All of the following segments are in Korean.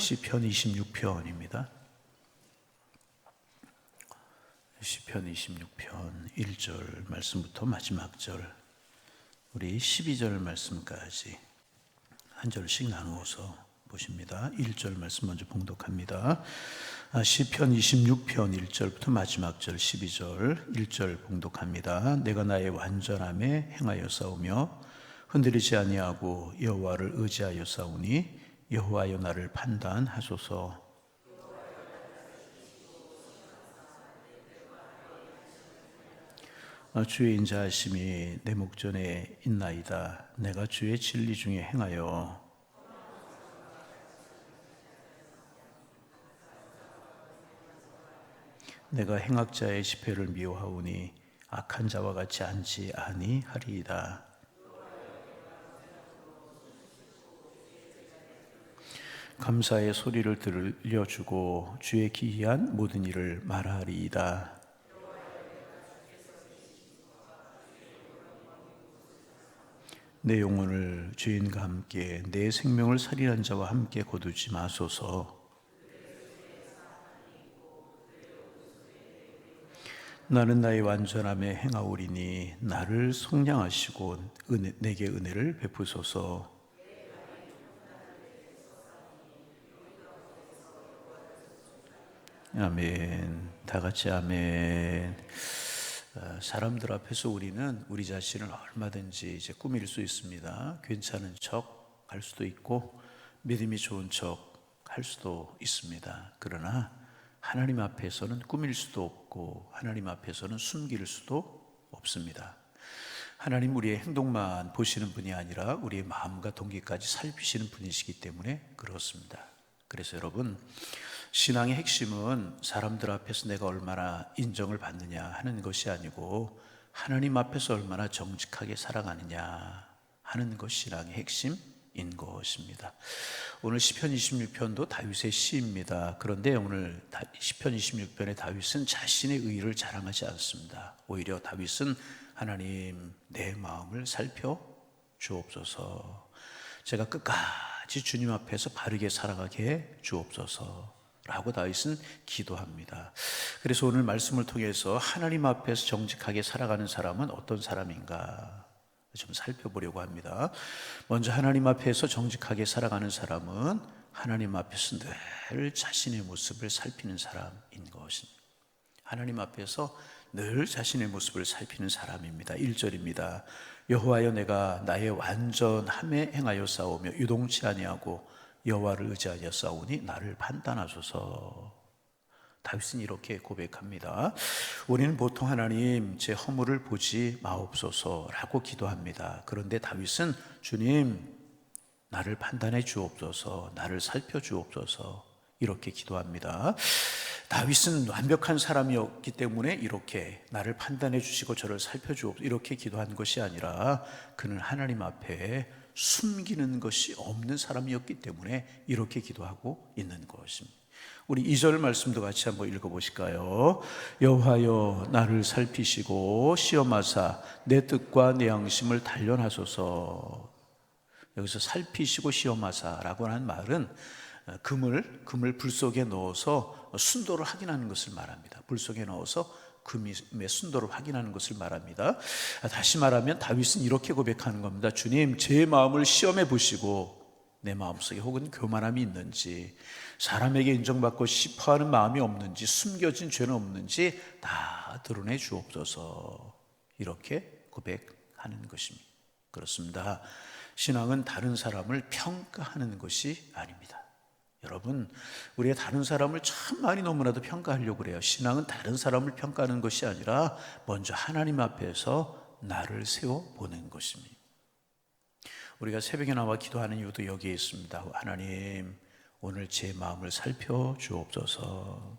시편 26편입니다. 시편 26편 1절 말씀부터 마지막 절 우리 12절 말씀까지 한 절씩 나누어서 보십니다. 1절 말씀 먼저 봉독합니다. 시편 26편 1절부터 마지막 절 12절 1절 봉독합니다. 내가 나의 완전함에 행하여 싸우며 흔들리지 아니하고 여호와를 의지하여 싸우니 여호와여 나를 판단하소서. 주의 인자하심이 내 목전에 있나이다. 내가 주의 진리 중에 행하여 내가 행악자의 집회를 미워하오니 악한 자와 같이 앉지 아니하리이다. 감사의 소리를 들려주고 주의 기이한 모든 일을 말하리이다. 내 영혼을 주인과 함께 내 생명을 살인한 자와 함께 거두지 마소서. 나는 나의 완전함에 행하오리니 나를 속량하시고 내게 은혜를 베푸소서. 아멘. 다 같이 아멘. 사람들 앞에서 우리는 우리 자신을 얼마든지 이제 꾸밀 수 있습니다. 괜찮은 척 할 수도 있고 믿음이 좋은 척 할 수도 있습니다. 그러나 하나님 앞에서는 꾸밀 수도 없고 하나님 앞에서는 숨길 수도 없습니다. 하나님 우리의 행동만 보시는 분이 아니라 우리의 마음과 동기까지 살피시는 분이시기 때문에 그렇습니다. 그래서 여러분, 신앙의 핵심은 사람들 앞에서 내가 얼마나 인정을 받느냐 하는 것이 아니고 하나님 앞에서 얼마나 정직하게 살아가느냐 하는 것이 신앙의 핵심인 것입니다. 오늘 시편 26편도 다윗의 시입니다. 그런데 오늘 시편 26편의 다윗은 자신의 의의를 자랑하지 않습니다. 오히려 다윗은 하나님 내 마음을 살펴주옵소서. 제가 끝까지 주님 앞에서 바르게 살아가게 해 주옵소서 라고 다윗은 기도합니다. 그래서 오늘 말씀을 통해서 하나님 앞에서 정직하게 살아가는 사람은 어떤 사람인가 좀 살펴보려고 합니다. 먼저 하나님 앞에서 정직하게 살아가는 사람은 하나님 앞에서 늘 자신의 모습을 살피는 사람인 것입니다. 하나님 앞에서 늘 자신의 모습을 살피는 사람입니다. 1절입니다. 여호와여 내가 나의 완전함에 행하여 싸우며 유동치 아니하고 여호와를 의지하여 싸우니 나를 판단하소서. 다윗은 이렇게 고백합니다. 우리는 보통 하나님 제 허물을 보지 마옵소서라고 기도합니다. 그런데 다윗은 주님 나를 판단해 주옵소서, 나를 살펴 주옵소서 이렇게 기도합니다. 다윗은 완벽한 사람이었기 때문에 이렇게 나를 판단해 주시고 저를 살펴 주옵소서 이렇게 기도한 것이 아니라 그는 하나님 앞에 숨기는 것이 없는 사람이었기 때문에 이렇게 기도하고 있는 것입니다. 우리 2절 말씀도 같이 한번 읽어보실까요? 여호와여 나를 살피시고 시험하사 내 뜻과 내 양심을 단련하소서. 여기서 살피시고 시험하사라고 하는 말은 금을 불 속에 넣어서 순도를 확인하는 것을 말합니다. 불 속에 넣어서 금의 순도를 확인하는 것을 말합니다. 다시 말하면 다윗은 이렇게 고백하는 겁니다. 주님 제 마음을 시험해 보시고 내 마음속에 혹은 교만함이 있는지 사람에게 인정받고 싶어하는 마음이 없는지 숨겨진 죄는 없는지 다 드러내 주옵소서 이렇게 고백하는 것입니다. 그렇습니다. 신앙은 다른 사람을 평가하는 것이 아닙니다. 여러분 우리가 다른 사람을 참 많이 너무나도 평가하려고 그래요. 신앙은 다른 사람을 평가하는 것이 아니라 먼저 하나님 앞에서 나를 세워보는 것입니다. 우리가 새벽에 나와 기도하는 이유도 여기에 있습니다. 하나님 오늘 제 마음을 살펴주옵소서.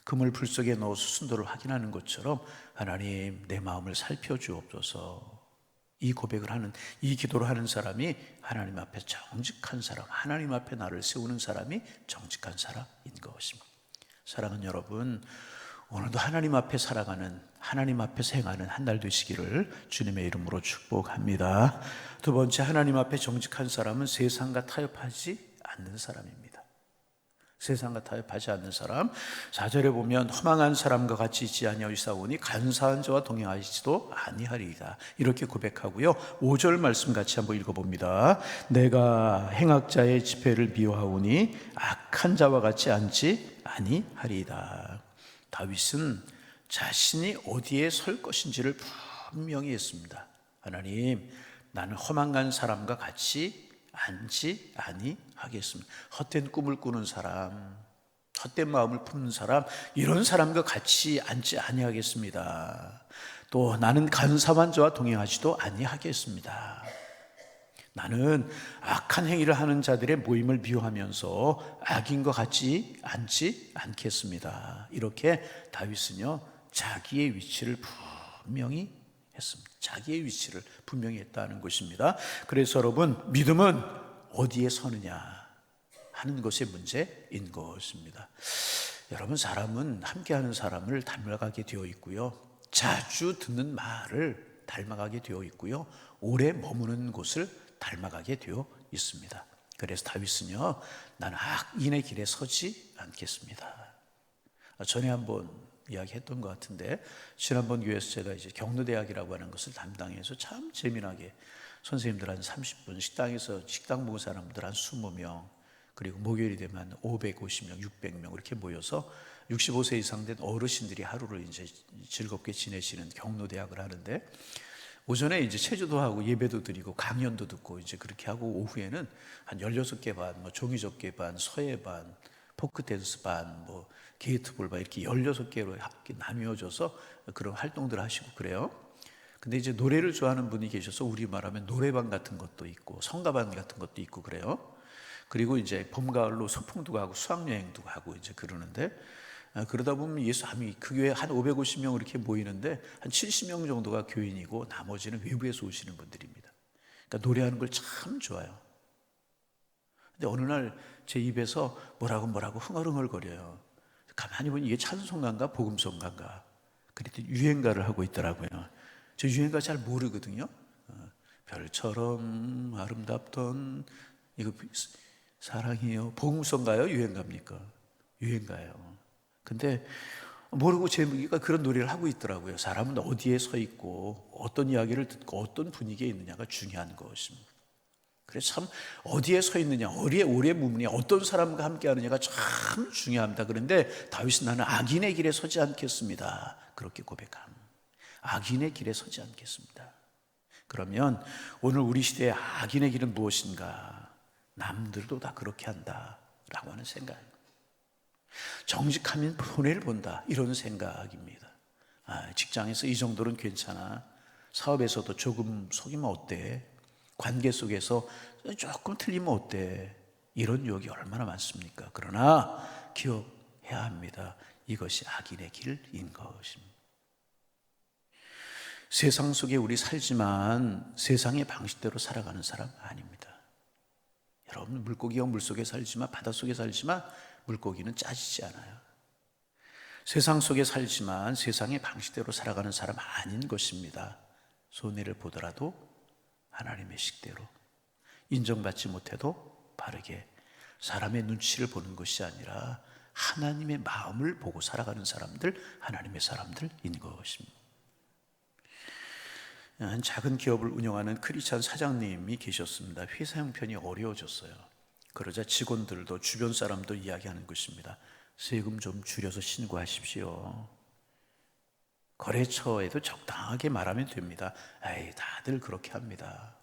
금을 불 속에 넣어서 순도를 확인하는 것처럼 하나님 내 마음을 살펴주옵소서. 이 고백을 하는 이 기도를 하는 사람이 하나님 앞에 정직한 사람, 하나님 앞에 나를 세우는 사람이 정직한 사람인 것입니다. 사랑하는 여러분, 오늘도 하나님 앞에 살아가는, 하나님 앞에서 행하는 한 날 되시기를 주님의 이름으로 축복합니다. 두 번째, 하나님 앞에 정직한 사람은 세상과 타협하지 않는 사람입니다. 세상과 타협하지 않는 사람. 4절에 보면 허망한 사람과 같이 있지 아니하시사오니 간사한 자와 동행하시지도 아니하리이다, 이렇게 고백하고요. 5절 말씀 같이 한번 읽어봅니다. 내가 행악자의 집회를 미워하오니 악한 자와 같이 앉지 아니하리이다. 다윗은 자신이 어디에 설 것인지를 분명히 했습니다. 하나님, 나는 허망한 사람과 같이 앉지 아니하겠습니다. 헛된 꿈을 꾸는 사람, 헛된 마음을 품는 사람, 이런 사람과 같이 앉지 아니하겠습니다. 또 나는 간사한 자와 동행하지도 아니하겠습니다. 나는 악한 행위를 하는 자들의 모임을 미워하면서 악인과 같이 앉지 않겠습니다. 이렇게 다윗은요, 자기의 위치를 분명히 했습니다. 자기의 위치를 분명히 했다는 것입니다. 그래서 여러분, 믿음은 어디에 서느냐 하는 것의 문제인 것입니다. 여러분, 사람은 함께하는 사람을 닮아가게 되어 있고요, 자주 듣는 말을 닮아가게 되어 있고요, 오래 머무는 곳을 닮아가게 되어 있습니다. 그래서 다윗은요, 나는 악인의 길에 서지 않겠습니다. 전에 한번 이야기했던 것 같은데, 지난번 교회에서 제가 이제 경로대학이라고 하는 것을 담당해서 참 재미나게 선생님들 한 30분, 식당에서 식당 먹은 사람들 한 20명, 그리고 목요일이 되면 550명, 600명 이렇게 모여서 65세 이상 된 어르신들이 하루를 이제 즐겁게 지내시는 경로대학을 하는데, 오전에 이제 체조도 하고 예배도 드리고 강연도 듣고 이제 그렇게 하고, 오후에는 한 16개 반, 뭐 종이접기 반, 서예 반, 포크댄스 반, 뭐 게이트볼 반, 이렇게 16개로 나뉘어져서 그런 활동들을 하시고 그래요. 근데 이제 노래를 좋아하는 분이 계셔서 우리 말하면 노래방 같은 것도 있고 성가반 같은 것도 있고 그래요. 그리고 이제 봄, 가을로 소풍도 가고 수학여행도 가고 이제 그러는데, 그러다 보면 그 교회 한 550명 이렇게 모이는데 한 70명 정도가 교인이고 나머지는 외부에서 오시는 분들입니다. 그러니까 노래하는 걸 참 좋아해요. 근데 어느 날 제 입에서 뭐라고 흥얼흥얼 거려요. 가만히 보니 이게 찬송가인가 복음송가인가, 그랬더니 유행가를 하고 있더라고요. 저 유행가 잘 모르거든요. 별처럼 아름답던, 이거 사랑이요, 복음송가요, 유행가입니까? 유행가예요. 근데 모르고 제가 그런 노래를 하고 있더라고요. 사람은 어디에 서 있고 어떤 이야기를 듣고 어떤 분위기에 있느냐가 중요한 것입니다. 그래서 참 어디에 서 있느냐, 어디에 오래 묵느냐, 어떤 사람과 함께 하느냐가 참 중요합니다. 그런데 다윗은 나는 악인의 길에 서지 않겠습니다, 그렇게 고백합니다. 악인의 길에 서지 않겠습니다. 그러면 오늘 우리 시대의 악인의 길은 무엇인가? 남들도 다 그렇게 한다라고 하는 생각입니다. 정직하면 손해를 본다, 이런 생각입니다. 직장에서 이 정도는 괜찮아, 사업에서도 조금 속이면 어때, 관계 속에서 조금 틀리면 어때, 이런 유혹이 얼마나 많습니까? 그러나 기억해야 합니다. 이것이 악인의 길인 것입니다. 세상 속에 우리 살지만 세상의 방식대로 살아가는 사람 아닙니다. 여러분, 물고기가 물속에 살지만, 바닷속에 살지만 물고기는 짜지지 않아요. 세상 속에 살지만 세상의 방식대로 살아가는 사람 아닌 것입니다. 손해를 보더라도 하나님의 식대로, 인정받지 못해도 바르게, 사람의 눈치를 보는 것이 아니라 하나님의 마음을 보고 살아가는 사람들, 하나님의 사람들인 것입니다. 한 작은 기업을 운영하는 크리스찬 사장님이 계셨습니다. 회사 형편이 어려워졌어요. 그러자 직원들도 주변 사람도 이야기하는 것입니다. 세금 좀 줄여서 신고하십시오. 거래처에도 적당하게 말하면 됩니다. 다들 그렇게 합니다.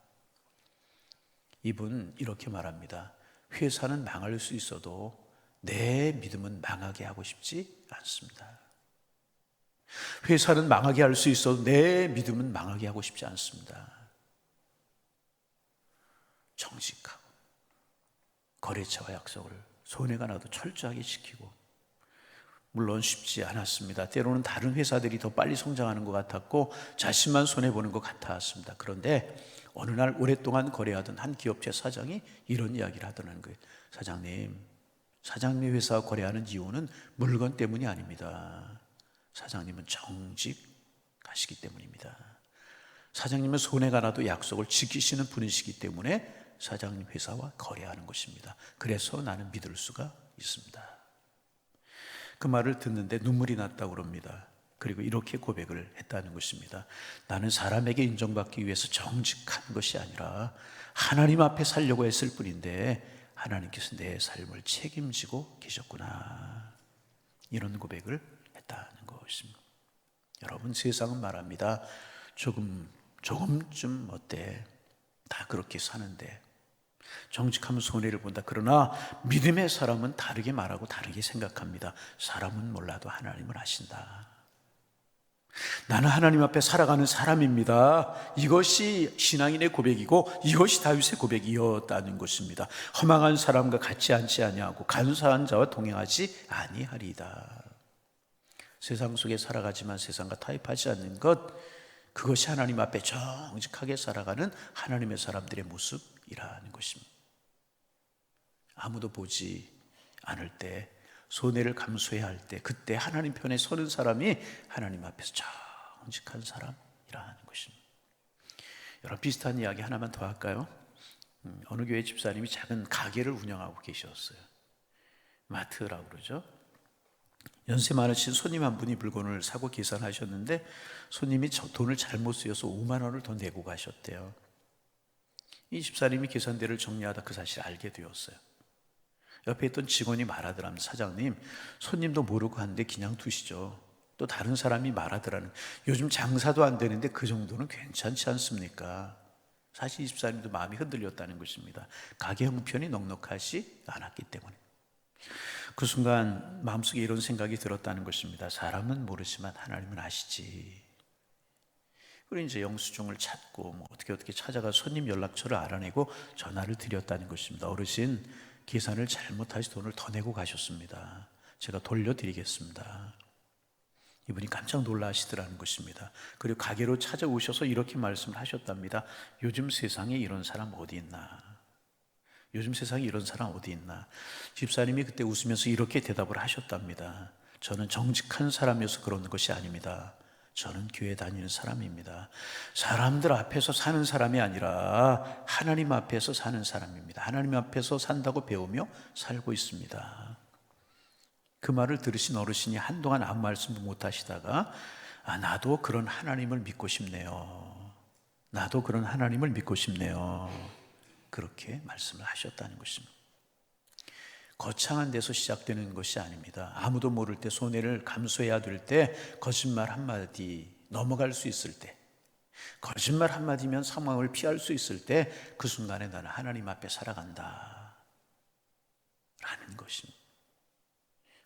이분 이렇게 말합니다. 회사는 망할 수 있어도 내 믿음은 망하게 하고 싶지 않습니다. 회사는 망하게 할 수 있어도 내 믿음은 망하게 하고 싶지 않습니다. 정직하고 거래처와 약속을 손해가 나도 철저하게 지키고, 물론 쉽지 않았습니다. 때로는 다른 회사들이 더 빨리 성장하는 것 같았고 자신만 손해보는 것 같았습니다. 그런데 어느 날 오랫동안 거래하던 한 기업체 사장이 이런 이야기를 하더라는 거예요. 사장님 회사와 거래하는 이유는 물건 때문이 아닙니다. 사장님은 정직하시기 때문입니다. 사장님은 손해가 나도 약속을 지키시는 분이시기 때문에 사장님 회사와 거래하는 것입니다. 그래서 나는 믿을 수가 있습니다. 그 말을 듣는데 눈물이 났다고 그럽니다. 그리고 이렇게 고백을 했다는 것입니다. 나는 사람에게 인정받기 위해서 정직한 것이 아니라 하나님 앞에 살려고 했을 뿐인데 하나님께서 내 삶을 책임지고 계셨구나. 이런 고백을 했다는 것입니다. 여러분, 세상은 말합니다. 조금쯤 어때? 다 그렇게 사는데 정직하면 손해를 본다. 그러나 믿음의 사람은 다르게 말하고 다르게 생각합니다. 사람은 몰라도 하나님은 아신다. 나는 하나님 앞에 살아가는 사람입니다. 이것이 신앙인의 고백이고 이것이 다윗의 고백이었다는 것입니다. 허망한 사람과 같이 앉지 아니하고 간사한 자와 동행하지 아니하리이다. 세상 속에 살아가지만 세상과 타협하지 않는 것, 그것이 하나님 앞에 정직하게 살아가는 하나님의 사람들의 모습이라는 것입니다. 아무도 보지 않을 때, 손해를 감수해야 할 때, 그때 하나님 편에 서는 사람이 하나님 앞에서 정직한 사람이라는 것입니다. 여러분, 비슷한 이야기 하나만 더 할까요? 어느 교회 집사님이 작은 가게를 운영하고 계셨어요. 마트라고 그러죠. 연세 많으신 손님 한 분이 물건을 사고 계산하셨는데 손님이 돈을 잘못 쓰여서 5만 원을 더 내고 가셨대요. 이 집사님이 계산대를 정리하다 그 사실을 알게 되었어요. 옆에 있던 직원이 말하더랍니다. 사장님, 손님도 모르고 하는데 그냥 두시죠. 또 다른 사람이 말하더라는, 요즘 장사도 안 되는데 그 정도는 괜찮지 않습니까? 사실 이 집사님도 마음이 흔들렸다는 것입니다. 가게 형편이 넉넉하지 않았기 때문에. 그 순간 마음속에 이런 생각이 들었다는 것입니다. 사람은 모르지만 하나님은 아시지. 그리고 이제 영수증을 찾고 어떻게 찾아가 손님 연락처를 알아내고 전화를 드렸다는 것입니다. 어르신, 계산을 잘못하시 돈을 더 내고 가셨습니다. 제가 돌려드리겠습니다. 이분이 깜짝 놀라시더라는 것입니다. 그리고 가게로 찾아오셔서 이렇게 말씀을 하셨답니다. 요즘 세상에 이런 사람 어디 있나? 요즘 세상에 이런 사람 어디 있나? 집사님이 그때 웃으면서 이렇게 대답을 하셨답니다. 저는 정직한 사람이어서 그런 것이 아닙니다. 저는 교회 다니는 사람입니다. 사람들 앞에서 사는 사람이 아니라 하나님 앞에서 사는 사람입니다. 하나님 앞에서 산다고 배우며 살고 있습니다. 그 말을 들으신 어르신이 한동안 아무 말씀도 못 하시다가 나도 그런 하나님을 믿고 싶네요. 나도 그런 하나님을 믿고 싶네요. 그렇게 말씀을 하셨다는 것입니다. 거창한 데서 시작되는 것이 아닙니다. 아무도 모를 때, 손해를 감수해야 될 때, 거짓말 한마디 넘어갈 수 있을 때, 거짓말 한마디면 상황을 피할 수 있을 때, 그 순간에 나는 하나님 앞에 살아간다 라는 것입니다.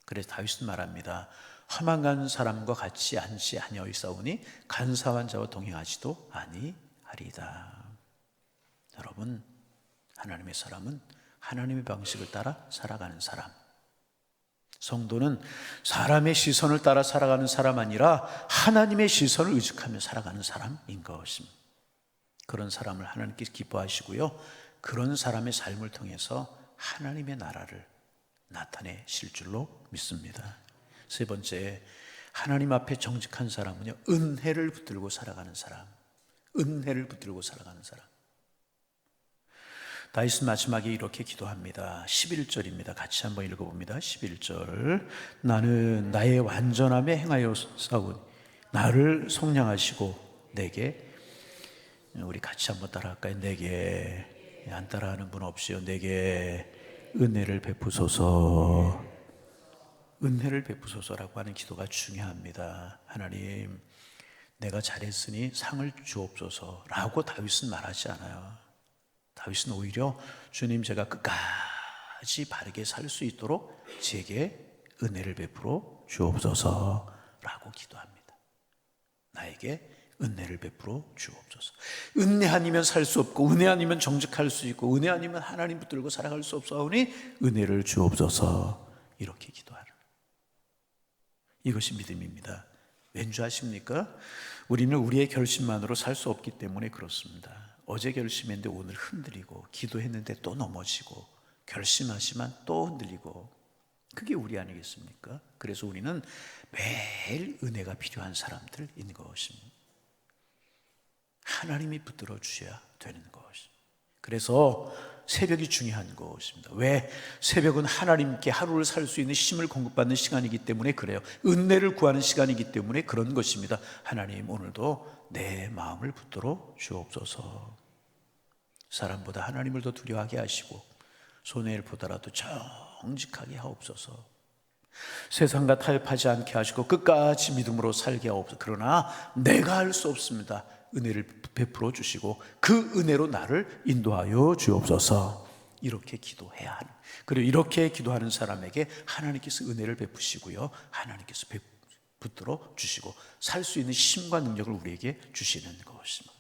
그래서 다윗은 말합니다. 허망한 사람과 같이 앉지 아니하였사오니 간사한 자와 동행하지도 아니하리이다. 여러분, 하나님의 사람은 하나님의 방식을 따라 살아가는 사람. 성도는 사람의 시선을 따라 살아가는 사람 아니라 하나님의 시선을 의식하며 살아가는 사람인 것입니다. 그런 사람을 하나님께서 기뻐하시고요, 그런 사람의 삶을 통해서 하나님의 나라를 나타내실 줄로 믿습니다. 세 번째, 하나님 앞에 정직한 사람은요, 은혜를 붙들고 살아가는 사람. 은혜를 붙들고 살아가는 사람. 다윗은 마지막에 이렇게 기도합니다. 11절입니다. 같이 한번 읽어봅니다. 11절. 나는 나의 완전함에 행하여 싸우니 나를 속량하시고 내게, 우리 같이 한번 따라할까요? 내게, 안 따라하는 분 없이요. 내게 은혜를 베푸소서. 은혜를 베푸소서라고 하는 기도가 중요합니다. 하나님, 내가 잘했으니 상을 주옵소서라고 다윗은 말하지 않아요. 다윗은 오히려 주님, 제가 끝까지 바르게 살 수 있도록 제게 은혜를 베풀어 주옵소서라고 기도합니다. 나에게 은혜를 베풀어 주옵소서. 은혜 아니면 살 수 없고 은혜 아니면 정직할 수 있고 은혜 아니면 하나님 붙들고 살아갈 수 없사오니 은혜를 주옵소서. 이렇게 기도하는, 이것이 믿음입니다. 왠지 아십니까? 우리는 우리의 결심만으로 살 수 없기 때문에 그렇습니다. 어제 결심했는데 오늘 흔들리고, 기도했는데 또 넘어지고, 결심하지만 또 흔들리고, 그게 우리 아니겠습니까? 그래서 우리는 매일 은혜가 필요한 사람들인 것입니다. 하나님이 붙들어 주셔야 되는 것입니다. 그래서 새벽이 중요한 것입니다. 왜? 새벽은 하나님께 하루를 살 수 있는 힘을 공급받는 시간이기 때문에 그래요. 은혜를 구하는 시간이기 때문에 그런 것입니다. 하나님, 오늘도 내 마음을 붙들어 주옵소서. 사람보다 하나님을 더 두려워하게 하시고 손해를 보더라도 정직하게 하옵소서. 세상과 타협하지 않게 하시고 끝까지 믿음으로 살게 하옵소서. 그러나 내가 할 수 없습니다. 은혜를 베풀어 주시고 그 은혜로 나를 인도하여 주옵소서. 이렇게 기도해야 하는, 그리고 이렇게 기도하는 사람에게 하나님께서 은혜를 베푸시고요, 하나님께서 붙들어 주시고 살 수 있는 힘과 능력을 우리에게 주시는 것입니다.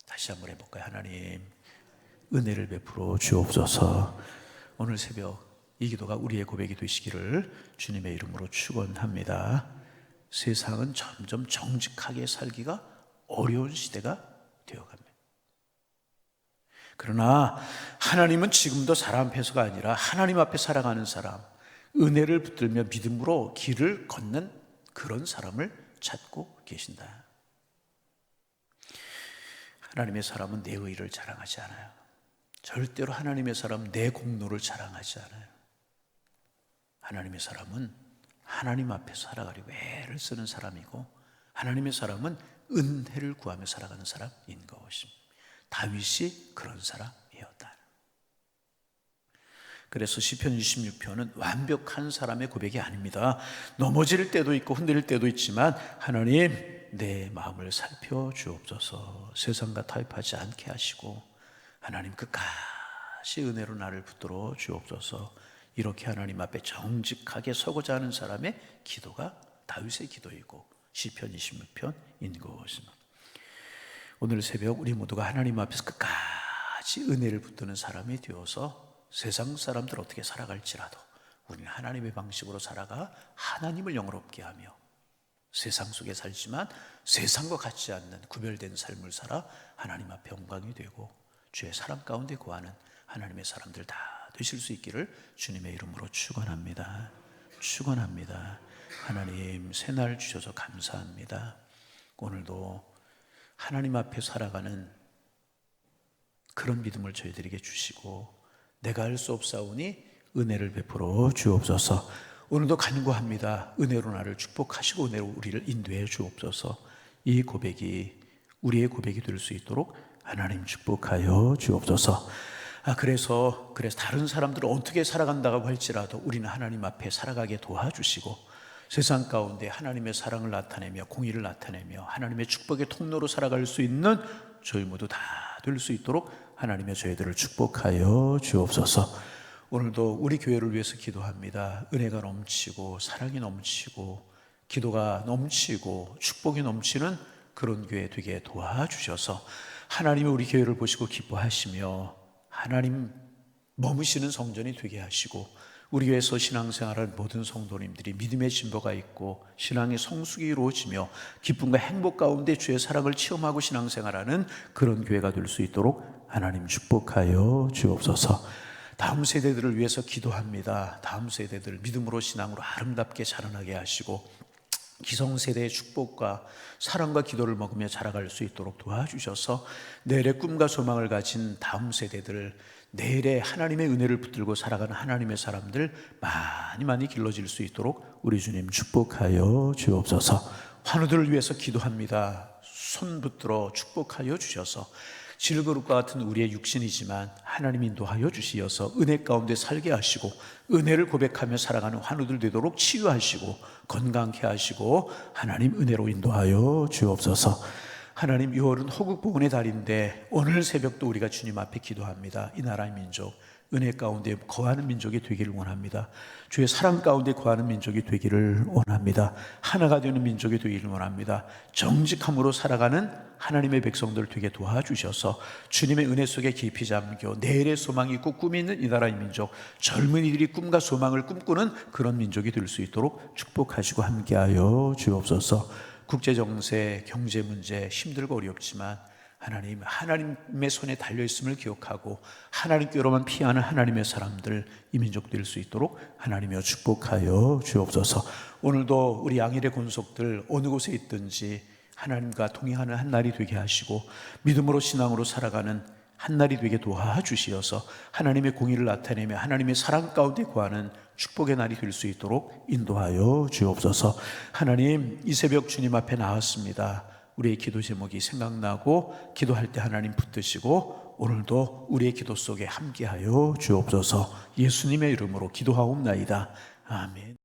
다시 한번 해볼까요? 하나님, 은혜를 베풀어 주옵소서. 오늘 새벽 이 기도가 우리의 고백이 되시기를 주님의 이름으로 축원합니다. 세상은 점점 정직하게 살기가 어려운 시대가 되어갑니다. 그러나 하나님은 지금도 사람 앞에서가 아니라 하나님 앞에 살아가는 사람, 은혜를 붙들며 믿음으로 길을 걷는 그런 사람을 찾고 계신다. 하나님의 사람은 내 의를 자랑하지 않아요. 절대로 하나님의 사람은 내 공로를 자랑하지 않아요. 하나님의 사람은 하나님 앞에서 살아가려고 애를 쓰는 사람이고, 하나님의 사람은 은혜를 구하며 살아가는 사람인 것입니다. 다윗이 그런 사람이었다. 그래서 시편 26편은 완벽한 사람의 고백이 아닙니다. 넘어질 때도 있고 흔들릴 때도 있지만 하나님, 내 마음을 살펴주옵소서. 세상과 타협하지 않게 하시고 하나님, 끝까지 은혜로 나를 붙들어 주옵소서. 이렇게 하나님 앞에 정직하게 서고자 하는 사람의 기도가 다윗의 기도이고 시편 26편인 것입니다. 오늘 새벽 우리 모두가 하나님 앞에서 끝까지 은혜를 붙드는 사람이 되어서 세상 사람들 어떻게 살아갈지라도 우리는 하나님의 방식으로 살아가 하나님을 영화롭게 하며 세상 속에 살지만 세상과 같지 않는 구별된 삶을 살아 하나님 앞에 영광이 되고 주의 사랑 가운데 거하는 하나님의 사람들 다 되실 수 있기를 주님의 이름으로 축원합니다. 축원합니다. 하나님, 새날 주셔서 감사합니다. 오늘도 하나님 앞에 살아가는 그런 믿음을 저희들에게 주시고 내가 할 수 없사오니 은혜를 베풀어 주옵소서. 오늘도 간구합니다. 은혜로 나를 축복하시고 은혜로 우리를 인도해 주옵소서. 이 고백이 우리의 고백이 될 수 있도록 하나님 축복하여 주옵소서. 그래서 다른 사람들은 어떻게 살아간다고 할지라도 우리는 하나님 앞에 살아가게 도와주시고 세상 가운데 하나님의 사랑을 나타내며 공의를 나타내며 하나님의 축복의 통로로 살아갈 수 있는 저희 모두 다 될 수 있도록 하나님의 저희들을 축복하여 주옵소서. 오늘도 우리 교회를 위해서 기도합니다. 은혜가 넘치고 사랑이 넘치고 기도가 넘치고 축복이 넘치는 그런 교회 되게 도와주셔서 하나님이 우리 교회를 보시고 기뻐하시며 하나님 머무시는 성전이 되게 하시고 우리 교회에서 신앙생활하는 모든 성도님들이 믿음의 진보가 있고 신앙의 성숙이 이루어지며 기쁨과 행복 가운데 주의 사랑을 체험하고 신앙생활하는 그런 교회가 될 수 있도록 하나님 축복하여 주옵소서. 다음 세대들을 위해서 기도합니다. 다음 세대들 믿음으로 신앙으로 아름답게 자라나게 하시고 기성세대의 축복과 사랑과 기도를 먹으며 자라갈 수 있도록 도와주셔서 내일의 꿈과 소망을 가진 다음 세대들, 내일의 하나님의 은혜를 붙들고 살아가는 하나님의 사람들 많이 길러질 수 있도록 우리 주님 축복하여 주옵소서. 환우들을 위해서 기도합니다. 손 붙들어 축복하여 주셔서 질그릇과 같은 우리의 육신이지만 하나님 인도하여 주시어서 은혜 가운데 살게 하시고 은혜를 고백하며 살아가는 환우들 되도록 치유하시고 건강케 하시고 하나님 은혜로 인도하여 주옵소서. 하나님, 6월은 호국복원의 달인데 오늘 새벽도 우리가 주님 앞에 기도합니다. 이 나라의 민족, 은혜 가운데 거하는 민족이 되기를 원합니다. 주의 사랑 가운데 거하는 민족이 되기를 원합니다. 하나가 되는 민족이 되기를 원합니다. 정직함으로 살아가는 하나님의 백성들 되게 도와주셔서 주님의 은혜 속에 깊이 잠겨 내일의 소망이 있고 꿈이 있는 이 나라의 민족, 젊은이들이 꿈과 소망을 꿈꾸는 그런 민족이 될 수 있도록 축복하시고 함께하여 주옵소서. 국제정세, 경제 문제 힘들고 어렵지만 하나님의 손에 달려있음을 기억하고 하나님께로만 피하는 하나님의 사람들, 이 민족 될 수 있도록 하나님이여 축복하여 주옵소서. 오늘도 우리 양일의 권속들 어느 곳에 있든지 하나님과 동행하는 한 날이 되게 하시고 믿음으로 신앙으로 살아가는 한 날이 되게 도와주시어서 하나님의 공의를 나타내며 하나님의 사랑 가운데 거하는 축복의 날이 될 수 있도록 인도하여 주옵소서. 하나님, 이 새벽 주님 앞에 나왔습니다. 우리의 기도 제목이 생각나고 기도할 때 하나님 붙드시고 오늘도 우리의 기도 속에 함께하여 주옵소서. 예수님의 이름으로 기도하옵나이다. 아멘.